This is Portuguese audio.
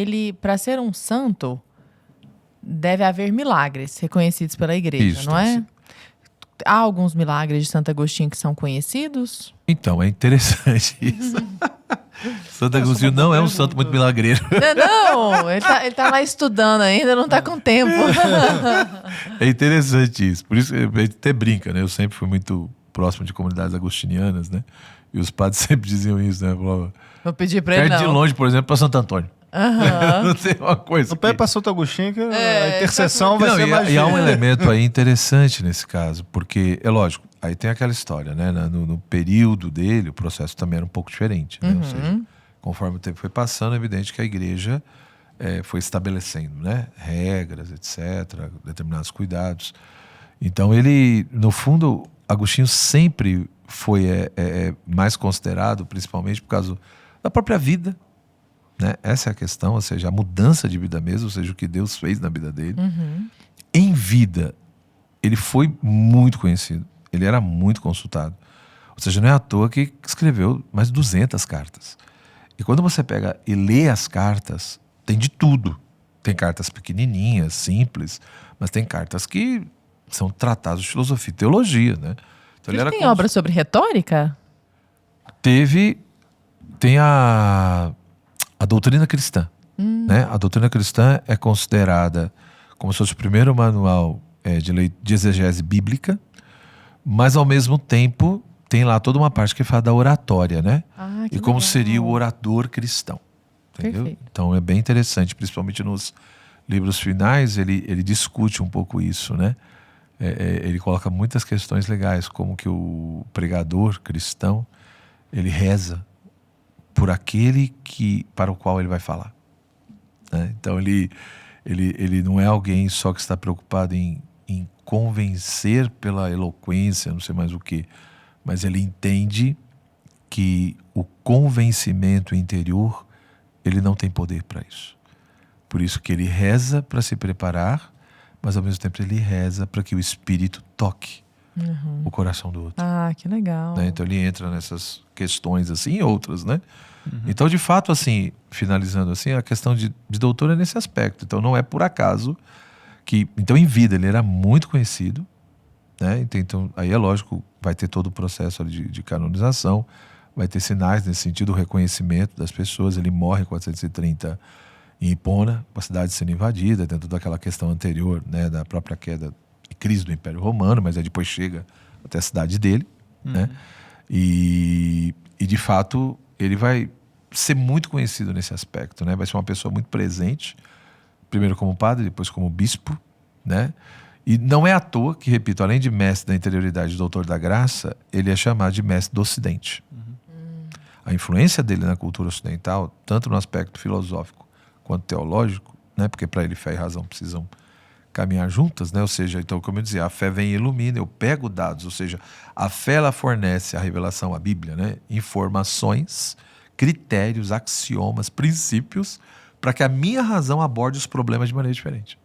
ele, para ser um santo, deve haver milagres reconhecidos pela igreja, Isso, não é? sim. Há alguns milagres de Santo Agostinho que são conhecidos? Então, é interessante isso. Santo Agostinho não é um santo muito milagreiro. Não, ele tá lá estudando ainda, não tá com tempo. É interessante isso. Por isso a gente até brinca, né? Eu sempre fui muito próximo de comunidades agostinianas, né? E os padres sempre diziam isso, né? Falavam, Vou pedir pra ele perto de não. longe, por exemplo, para Santo Antônio. Não tem uma coisa. No pé para Santo Agostinho, que a intercessão Não, vai ser mais e há um difícil. elemento aí interessante nesse caso, porque, é lógico, aí tem aquela história, né? No período dele, o processo também era um pouco diferente, né? Ou seja, conforme o tempo foi passando, é evidente que a igreja foi estabelecendo, né? Regras, etc., determinados cuidados. Então ele, no fundo, Agostinho sempre foi mais considerado, principalmente por causa da própria vida, né? Essa é a questão, ou seja, a mudança de vida mesmo, ou seja, o que Deus fez na vida dele. Em vida, ele foi muito conhecido, ele era muito consultado. Ou seja, não é à toa que escreveu mais de 200 cartas. E quando você pega e lê as cartas, tem de tudo. Tem cartas pequenininhas, simples, mas tem cartas que são tratados de filosofia e teologia, né? Então, Ele tem obra sobre retórica? Tem a doutrina cristã, né? A doutrina cristã é considerada como se fosse o primeiro manual de exegese bíblica, mas ao mesmo tempo tem lá toda uma parte que fala da oratória, né? Que e como legal. seria o orador cristão, entendeu? Perfeito. Então é bem interessante, principalmente nos livros finais ele discute um pouco isso, né? Ele coloca muitas questões legais, como que o pregador cristão ele reza por aquele para o qual ele vai falar, né? Então ele não é alguém só que está preocupado em convencer pela eloquência, não sei mais o que, mas ele entende que o convencimento interior ele não tem poder para isso. Por isso que ele reza para se preparar, mas ao mesmo tempo ele reza para que o Espírito toque o coração do outro. Que legal. Né? Então ele entra nessas questões assim e outras, né? Então, de fato, assim, finalizando assim, a questão de doutor é nesse aspecto. Então não é por acaso que... Então em vida ele era muito conhecido, né? Então aí é lógico, vai ter todo o processo ali de canonização, vai ter sinais nesse sentido, o reconhecimento das pessoas. Ele morre em 430 em Hipona, com a cidade sendo invadida, dentro daquela questão anterior, né, da própria queda e crise do Império Romano, mas aí depois chega até a cidade dele, né? E de fato ele vai ser muito conhecido nesse aspecto, né? Vai ser uma pessoa muito presente, primeiro como padre, depois como bispo, né? E não é à toa que, repito, além de mestre da interioridade e doutor da graça, ele é chamado de mestre do Ocidente. A influência dele na cultura ocidental, tanto no aspecto filosófico quanto teológico, né? Porque para ele fé e razão precisam caminhar juntas, né? Ou seja, então, como eu dizia, a fé vem e ilumina, eu pego dados, ou seja, a fé ela fornece a revelação, a Bíblia, né? Informações, critérios, axiomas, princípios, para que a minha razão aborde os problemas de maneira diferente.